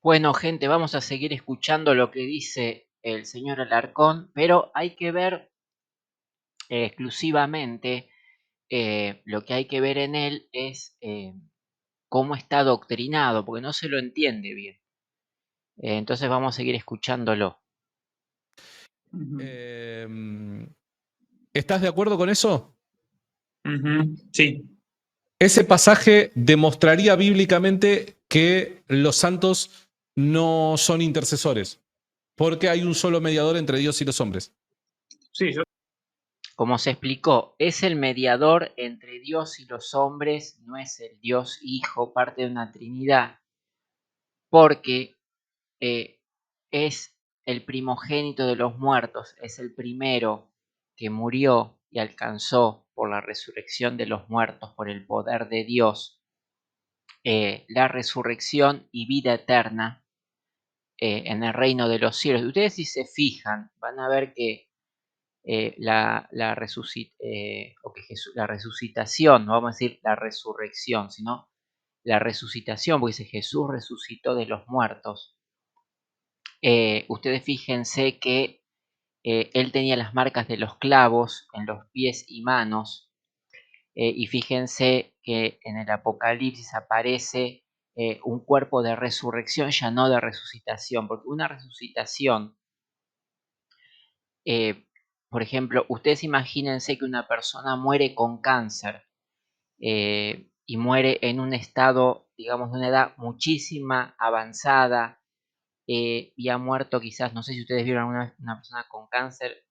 Bueno, gente, vamos a seguir escuchando lo que dice el señor Alarcón, pero hay que ver exclusivamente, lo que hay que ver en él es cómo está adoctrinado, porque no se lo entiende bien. Entonces vamos a seguir escuchándolo. Ujú, Eh, ¿Estás de acuerdo con eso? ujú, sí, Ese pasaje demostraría bíblicamente que los santos no son intercesores, porque hay un solo mediador entre Dios y los hombres. sí, yo, Como se explicó, es el mediador entre Dios y los hombres, no es el Dios Hijo, parte de una Trinidad, porque es el primogénito de los muertos, es el primero que murió y alcanzó por la resurrección de los muertos, por el poder de Dios, la resurrección y vida eterna en el reino de los cielos. Ustedes si se fijan, van a ver que la resucitación, no vamos a decir la resurrección, sino la resucitación, porque dice Jesús resucitó de los muertos. Ustedes fíjense que él tenía las marcas de los clavos en los pies y manos, y fíjense que en el Apocalipsis aparece un cuerpo de resurrección, ya no de resucitación, porque una resucitación, eh, por ejemplo, ustedes imagínense que una persona muere con cáncer, y muere en un estado, digamos, de una edad muchísima avanzada, y ha muerto quizás, no sé si ustedes vieron alguna vez una persona con cáncer,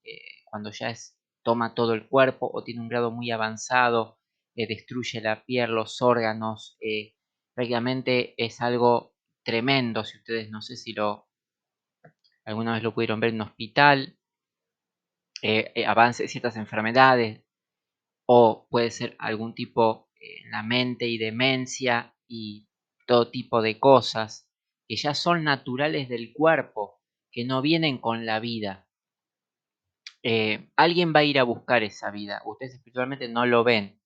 cuando ya toma todo el cuerpo o tiene un grado muy avanzado, destruye la piel, los órganos, prácticamente es algo tremendo. Si ustedes no sé si alguna vez lo pudieron ver en un hospital, avance de ciertas enfermedades, o puede ser algún tipo en la mente y demencia y todo tipo de cosas que ya son naturales del cuerpo, que no vienen con la vida. Alguien va a ir a buscar esa vida, ustedes espiritualmente no lo ven,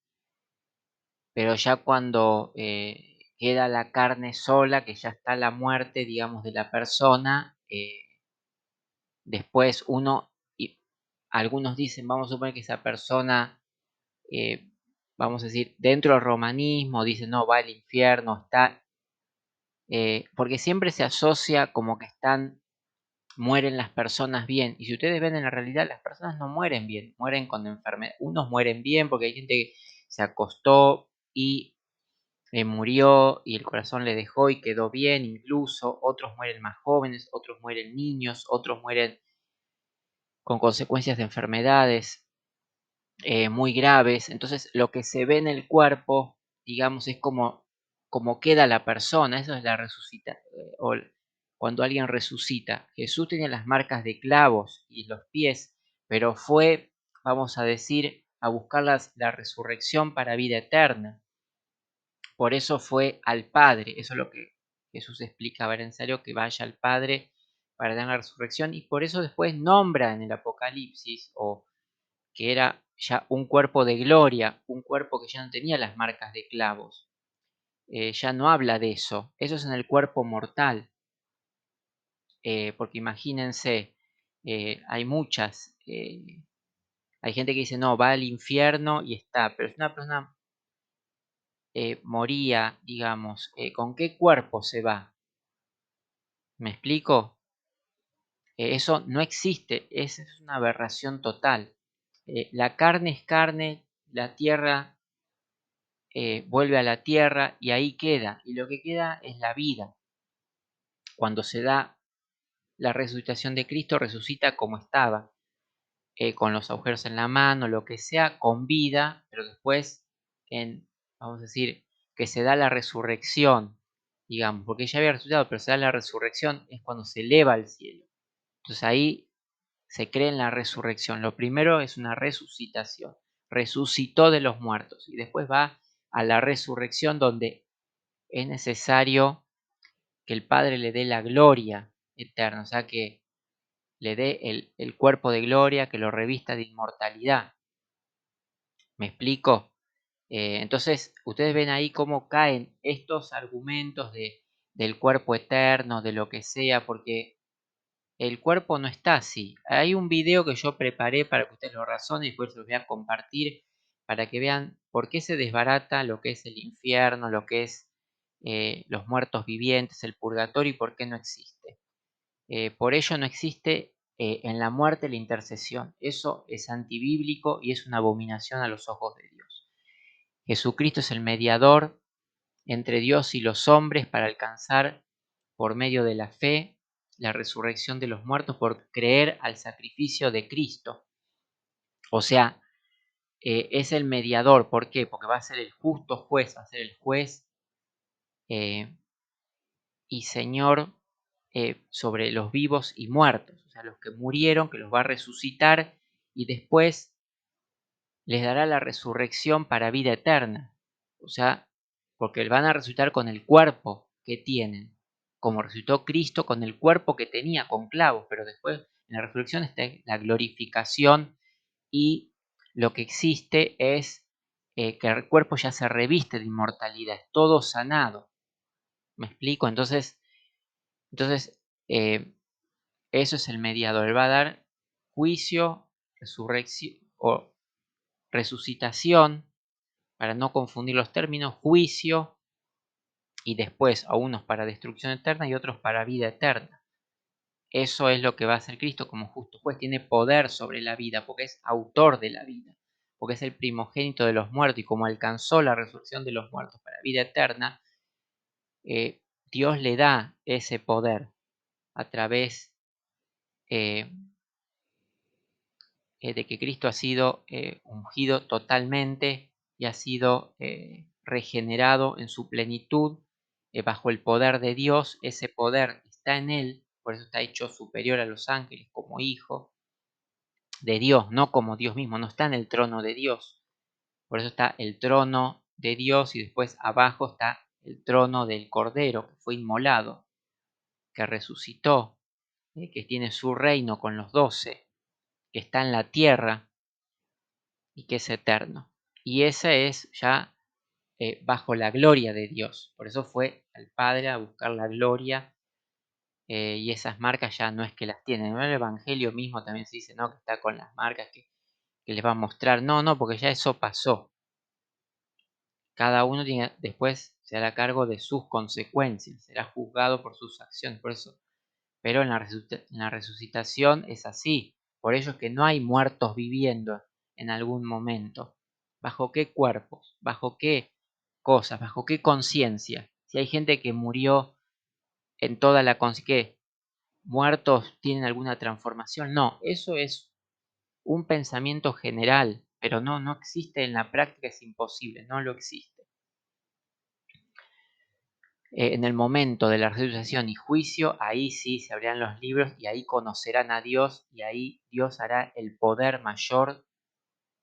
pero ya cuando queda la carne sola, que ya está la muerte, digamos, de la persona, después y algunos dicen, vamos a suponer que esa persona, eh, vamos a decir, dentro del romanismo, dicen, no, va al infierno, está, porque siempre se asocia como que mueren las personas bien. Y si ustedes ven en la realidad, las personas no mueren bien, mueren con enfermedad. Unos mueren bien porque hay gente que se acostó y murió y el corazón le dejó y quedó bien incluso. Otros mueren más jóvenes, otros mueren niños, otros mueren con consecuencias de enfermedades muy graves. Entonces, lo que se ve en el cuerpo, digamos, es como queda la persona. Eso es la resucita. Cuando alguien resucita. Jesús tenía las marcas de clavos y los pies, pero fue, vamos a decir, a buscar la resurrección para vida eterna. Por eso fue al Padre. Eso es lo que Jesús explica a Berensario, que vaya al Padre para dar la resurrección. Y por eso después nombra en el Apocalipsis, o que era ya un cuerpo de gloria, un cuerpo que ya no tenía las marcas de clavos. Ya no habla de eso. Eso es en el cuerpo mortal. Porque imagínense, hay muchas. Hay gente que dice, no, va al infierno y está. Pero si una persona moría, digamos, ¿con qué cuerpo se va? ¿Me explico? Eso no existe. Es una aberración total. La carne es carne, la tierra vuelve a la tierra y ahí queda. Y lo que queda es la vida. Cuando se da la resucitación de Cristo, resucita como estaba, con los agujeros en la mano, lo que sea, con vida, pero después, vamos a decir, que se da la resurrección, digamos, porque ya había resucitado, pero se da la resurrección, es cuando se eleva al cielo. Entonces ahí se cree en la resurrección. Lo primero es una resucitación. Resucitó de los muertos y después va a la resurrección donde es necesario que el Padre le dé la gloria eterna, o sea, que le dé el cuerpo de gloria, que lo revista de inmortalidad. ¿Me explico? Entonces, ustedes ven ahí cómo caen estos argumentos del cuerpo eterno, de lo que sea, porque el cuerpo no está así. Hay un video que yo preparé para que ustedes lo razonen y después se los voy a compartir para que vean por qué se desbarata lo que es el infierno, lo que es los muertos vivientes, el purgatorio y por qué no existe. Por ello no existe en la muerte la intercesión. Eso es antibíblico y es una abominación a los ojos de Dios. Jesucristo es el mediador entre Dios y los hombres para alcanzar por medio de la fe la resurrección de los muertos por creer al sacrificio de Cristo. O sea, es el mediador. ¿Por qué? Porque va a ser el justo juez, va a ser el juez y Señor sobre los vivos y muertos. O sea, los que murieron, que los va a resucitar y después les dará la resurrección para vida eterna. O sea, porque van a resucitar con el cuerpo que tienen, como resucitó Cristo con el cuerpo que tenía, con clavos, pero después en la resurrección está la glorificación y lo que existe es que el cuerpo ya se reviste de inmortalidad, es todo sanado. ¿Me explico? Entonces eso es el mediador. Él va a dar juicio, resurrección o resucitación, para no confundir los términos, juicio y después a unos para destrucción eterna y otros para vida eterna. Eso es lo que va a hacer Cristo como justo juez. Tiene poder sobre la vida porque es autor de la vida, porque es el primogénito de los muertos y como alcanzó la resurrección de los muertos para vida eterna, Dios le da ese poder a través de que Cristo ha sido ungido totalmente y ha sido regenerado en su plenitud bajo el poder de Dios. Ese poder está en él, por eso está hecho superior a los ángeles como hijo de Dios, no como Dios mismo, no está en el trono de Dios. Por eso está el trono de Dios y después abajo está el trono del Cordero que fue inmolado, que resucitó, que tiene su reino con los 12, que está en la tierra y que es eterno. Y ese es ya bajo la gloria de Dios. Por eso fue al Padre a buscar la gloria y esas marcas ya no es que las tienen. En el Evangelio mismo también se dice, ¿no? Que está con las marcas que les va a mostrar. No, porque ya eso pasó. Cada uno tiene, después se hará cargo de sus consecuencias, será juzgado por sus acciones. Por eso, pero en la resucitación es así. Por ello es que no hay muertos viviendo en algún momento. ¿Bajo qué cuerpos? ¿Bajo qué cosas? ¿Bajo qué conciencia? Si hay gente que murió en toda la conciencia, ¿qué? ¿Muertos tienen alguna transformación? No, eso es un pensamiento general, pero no existe en la práctica, es imposible, no lo existe. En el momento de la resucitación y juicio, ahí sí se abrirán los libros y ahí conocerán a Dios y ahí Dios hará el poder mayor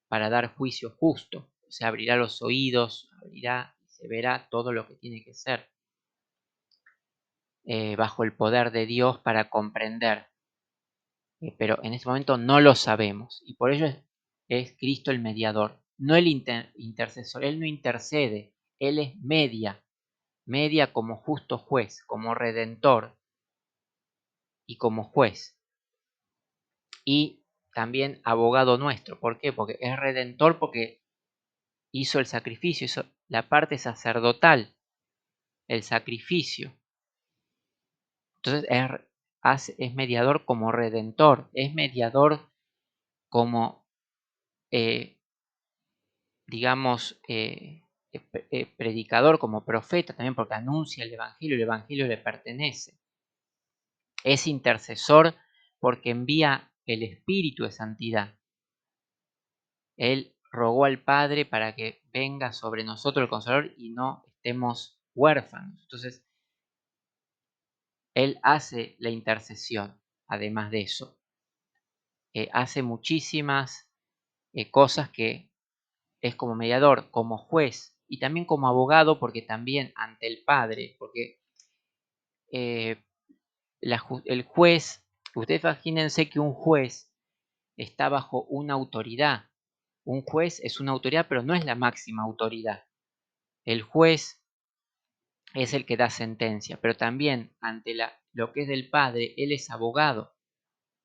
para dar juicio justo. Se abrirá los oídos, abrirá y se verá todo lo que tiene que ser bajo el poder de Dios para comprender. Pero en este momento no lo sabemos y por ello es Cristo el mediador, no el intercesor. Él no intercede, Él es media como justo juez, como redentor y como juez. Y también abogado nuestro. ¿Por qué? Porque es redentor, porque hizo el sacrificio, hizo la parte sacerdotal, el sacrificio. Entonces es mediador como redentor, es mediador como, digamos, predicador, como profeta también, porque anuncia el Evangelio le pertenece. Es intercesor porque envía el Espíritu de santidad. Él rogó al Padre para que venga sobre nosotros el Consolador y no estemos huérfanos. Entonces, Él hace la intercesión, además de eso. Hace muchísimas cosas que es como mediador, como juez y también como abogado, porque también ante el Padre, porque el juez, ustedes imagínense que un juez está bajo una autoridad. Un juez es una autoridad, pero no es la máxima autoridad. El juez es el que da sentencia, pero también ante lo que es del Padre, Él es abogado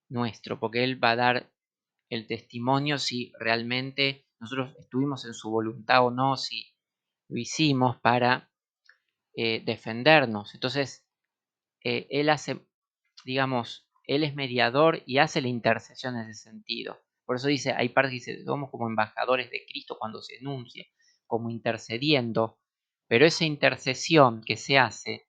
nuestro, porque Él va a dar el testimonio si realmente nosotros estuvimos en su voluntad o no, si lo hicimos para defendernos. Entonces, Él hace, digamos, Él es mediador y hace la intercesión en ese sentido. Por eso dice, hay partes que dice, somos como embajadores de Cristo cuando se enuncia, como intercediendo, pero esa intercesión que se hace,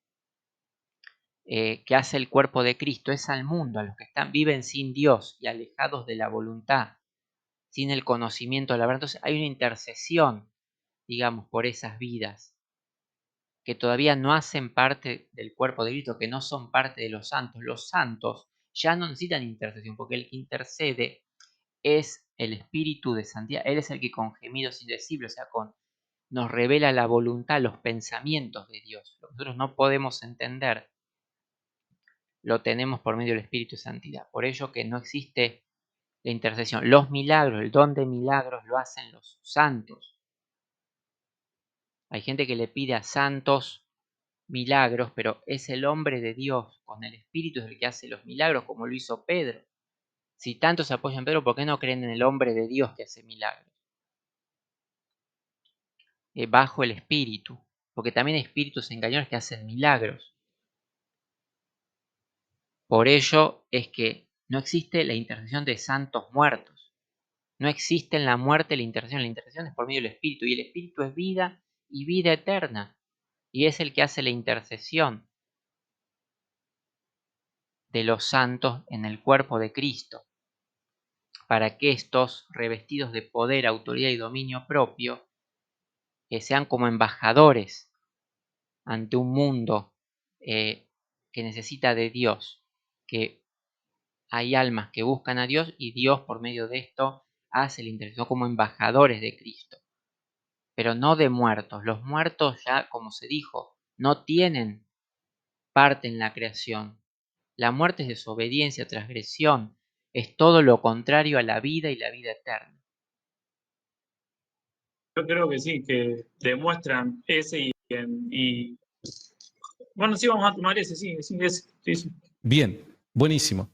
que hace el cuerpo de Cristo, es al mundo, a los que viven sin Dios y alejados de la voluntad, sin el conocimiento de la verdad. Entonces hay una intercesión, digamos, por esas vidas que todavía no hacen parte del cuerpo de Cristo, que no son parte de los santos. Los santos ya no necesitan intercesión, porque el que intercede es el Espíritu de Santidad. Él es el que con gemidos indecibles, o sea, nos revela la voluntad, los pensamientos de Dios. Lo que nosotros no podemos entender, lo tenemos por medio del Espíritu de Santidad. Por ello que no existe la intercesión. Los milagros, el don de milagros lo hacen los santos. Hay gente que le pide a santos milagros, pero es el hombre de Dios con el Espíritu es el que hace los milagros, como lo hizo Pedro. Si tanto se apoyan en Pedro, ¿por qué no creen en el hombre de Dios que hace milagros? Bajo el Espíritu, porque también hay espíritus engañadores que hacen milagros. Por ello es que no existe la intercesión de santos muertos. No existe en la muerte la intercesión es por medio del Espíritu, y el Espíritu es vida y vida eterna, y es el que hace la intercesión de los santos en el cuerpo de Cristo, para que estos, revestidos de poder, autoridad y dominio propio, sean como embajadores ante un mundo que necesita de Dios, que hay almas que buscan a Dios y Dios por medio de esto hace la intercesión como embajadores de Cristo, pero no de muertos. Los muertos ya, como se dijo, no tienen parte en la creación. La muerte es desobediencia, transgresión, es todo lo contrario a la vida y la vida eterna. Yo creo que sí, que demuestran ese y bueno, sí, vamos a tomar ese, sí. Bien, buenísimo.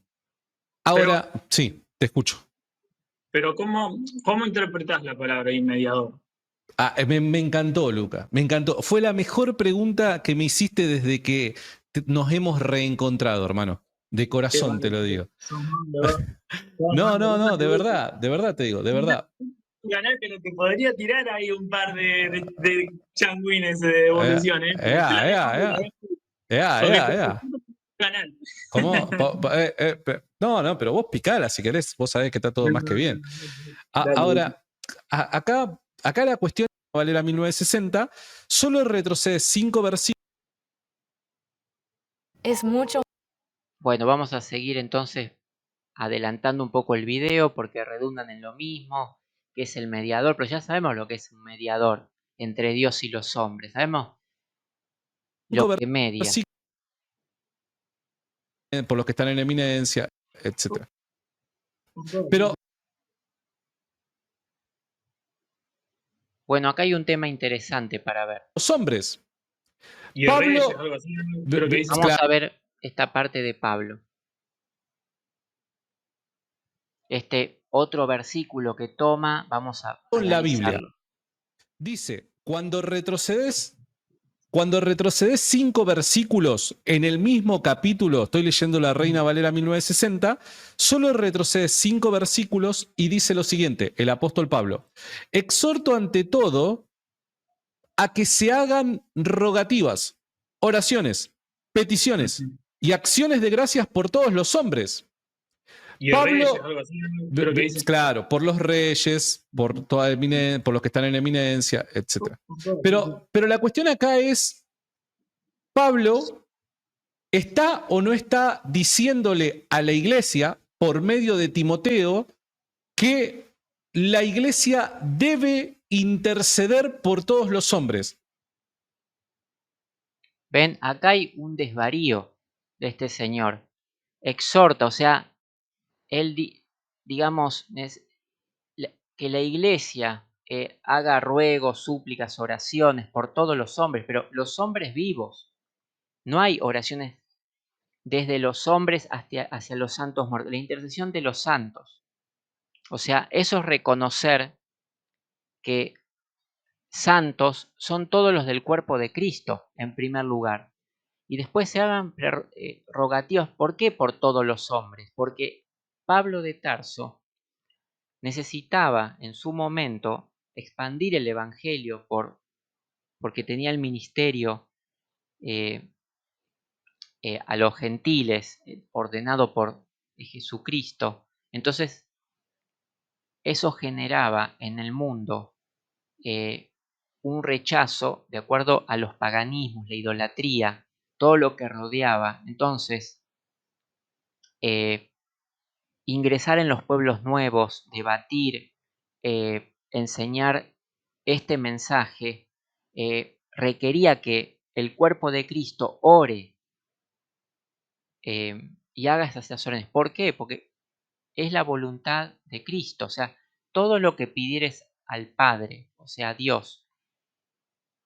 Ahora, sí, te escucho. Pero ¿cómo interpretás la palabra inmediador? Me encantó, Luca. Me encantó. Fue la mejor pregunta que me hiciste desde que nos hemos reencontrado, hermano. De corazón te lo digo. No, de verdad te digo, de verdad. Ganar, pero te podría tirar ahí un par de changuines de evolución, Canal. ¿Cómo? No, pero vos picala si querés, vos sabés que está todo más que bien. Ahora, acá la cuestión de Valera 1960 solo retrocede 5 versículos. Es mucho. Bueno, vamos a seguir entonces adelantando un poco el video porque redundan en lo mismo, que es el mediador, pero ya sabemos lo que es un mediador entre Dios y los hombres, sabemos lo que media. Por los que están en eminencia, etc. Pero bueno, acá hay un tema interesante para ver. Los hombres. Y Pablo, Reyes, algo así, creo que dice. Vamos a ver esta parte de Pablo. Este otro versículo que toma, vamos a con la analizarlo. Biblia. Dice, cuando retrocedes 5 versículos en el mismo capítulo, estoy leyendo la Reina Valera 1960, solo retrocedes 5 versículos y dice lo siguiente, el apóstol Pablo, exhorto ante todo a que se hagan rogativas, oraciones, peticiones y acciones de gracias por todos los hombres. Y Pablo, Reyes, algo así, creo que dice. Claro, por los reyes, por los que están en eminencia, etc. Pero la cuestión acá es, Pablo está o no está diciéndole a la iglesia, por medio de Timoteo, que la iglesia debe interceder por todos los hombres. Ven, acá hay un desvarío de este señor. Exhorta, o sea, él, digamos, que la iglesia haga ruegos, súplicas, oraciones por todos los hombres, pero los hombres vivos. No hay oraciones desde los hombres hacia los santos muertos, la intercesión de los santos. O sea, eso es reconocer que santos son todos los del cuerpo de Cristo, en primer lugar. Y después se hagan rogativas. ¿Por qué? Por todos los hombres. Porque Pablo de Tarso necesitaba en su momento expandir el Evangelio porque tenía el ministerio a los gentiles ordenado por Jesucristo. Entonces, eso generaba en el mundo un rechazo de acuerdo a los paganismos, la idolatría, todo lo que rodeaba. Entonces, ingresar en los pueblos nuevos, debatir, enseñar este mensaje, requería que el cuerpo de Cristo ore y haga estas oraciones. ¿Por qué? Porque es la voluntad de Cristo. O sea, todo lo que pidieres al Padre, o sea, a Dios,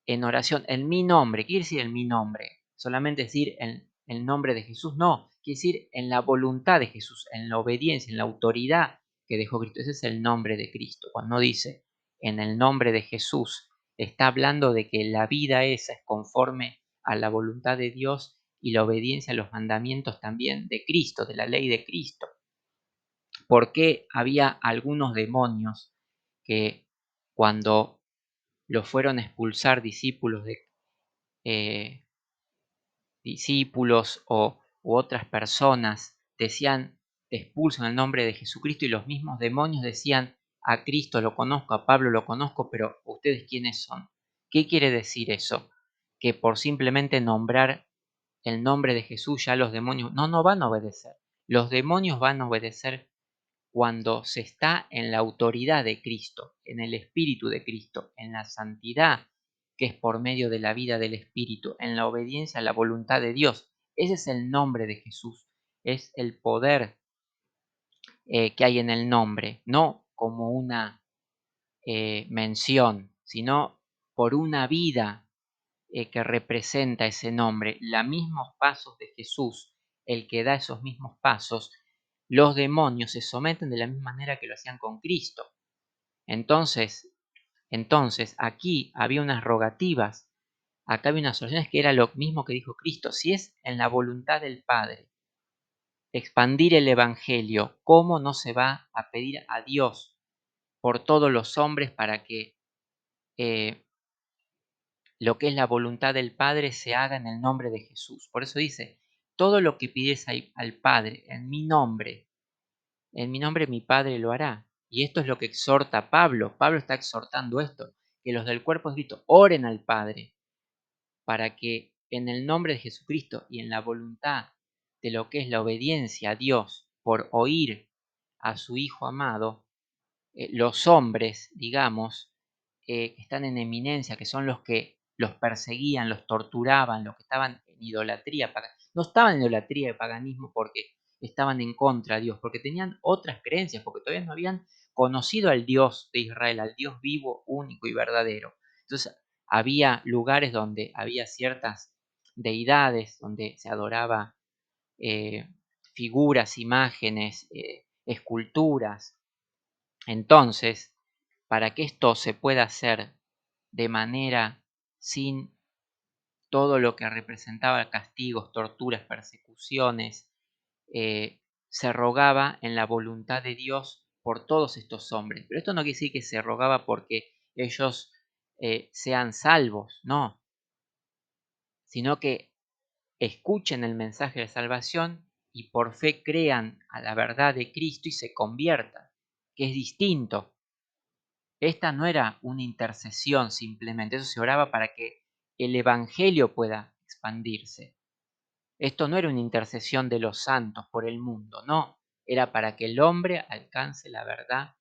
en oración, en mi nombre. ¿Qué quiere decir en mi nombre? Solamente decir en el nombre de Jesús. No, quiere decir en la voluntad de Jesús, en la obediencia, en la autoridad que dejó Cristo. Ese es el nombre de Cristo. Cuando dice en el nombre de Jesús, está hablando de que la vida esa es conforme a la voluntad de Dios y la obediencia a los mandamientos también de Cristo, de la ley de Cristo. Porque había algunos demonios que cuando los fueron a expulsar discípulos u otras personas, decían, te expulso en el nombre de Jesucristo, y los mismos demonios decían, a Cristo lo conozco, a Pablo lo conozco, pero ¿ustedes quiénes son? ¿Qué quiere decir eso? Que por simplemente nombrar el nombre de Jesús ya los demonios no van a obedecer. Los demonios van a obedecer cuando se está en la autoridad de Cristo, en el Espíritu de Cristo, en la santidad que es por medio de la vida del Espíritu, en la obediencia a la voluntad de Dios. Ese es el nombre de Jesús, es el poder que hay en el nombre, no como una mención, sino por una vida que representa ese nombre, los mismos pasos de Jesús, el que da esos mismos pasos. Los demonios se someten de la misma manera que lo hacían con Cristo. Entonces aquí había unas rogativas, acá había unas oraciones que era lo mismo que dijo Cristo. Si es en la voluntad del Padre expandir el Evangelio, ¿cómo no se va a pedir a Dios por todos los hombres para que lo que es la voluntad del Padre se haga en el nombre de Jesús? Por eso dice, todo lo que pides al Padre en mi nombre mi Padre lo hará. Y esto es lo que exhorta Pablo. Pablo está exhortando esto, que los del cuerpo de Cristo oren al Padre para que en el nombre de Jesucristo y en la voluntad de lo que es la obediencia a Dios por oír a su Hijo amado, los hombres, digamos, que están en eminencia, que son los que los perseguían, los torturaban, los que estaban en idolatría, no estaban en idolatría de paganismo porque estaban en contra de Dios, porque tenían otras creencias, porque todavía no habían conocido al Dios de Israel, al Dios vivo, único y verdadero. Entonces había lugares donde había ciertas deidades, donde se adoraba figuras, imágenes, esculturas. Entonces, para que esto se pueda hacer de manera sin todo lo que representaba castigos, torturas, persecuciones, se rogaba en la voluntad de Dios por todos estos hombres. Pero esto no quiere decir que se rogaba porque ellos sean salvos, no, sino que escuchen el mensaje de salvación y por fe crean a la verdad de Cristo y se conviertan, que es distinto. Esta no era una intercesión simplemente, eso se oraba para que el Evangelio pueda expandirse. Esto no era una intercesión de los santos por el mundo, no, era para que el hombre alcance la verdad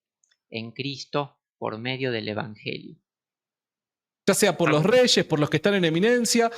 en Cristo por medio del Evangelio. Ya sea por los reyes, por los que están en eminencia,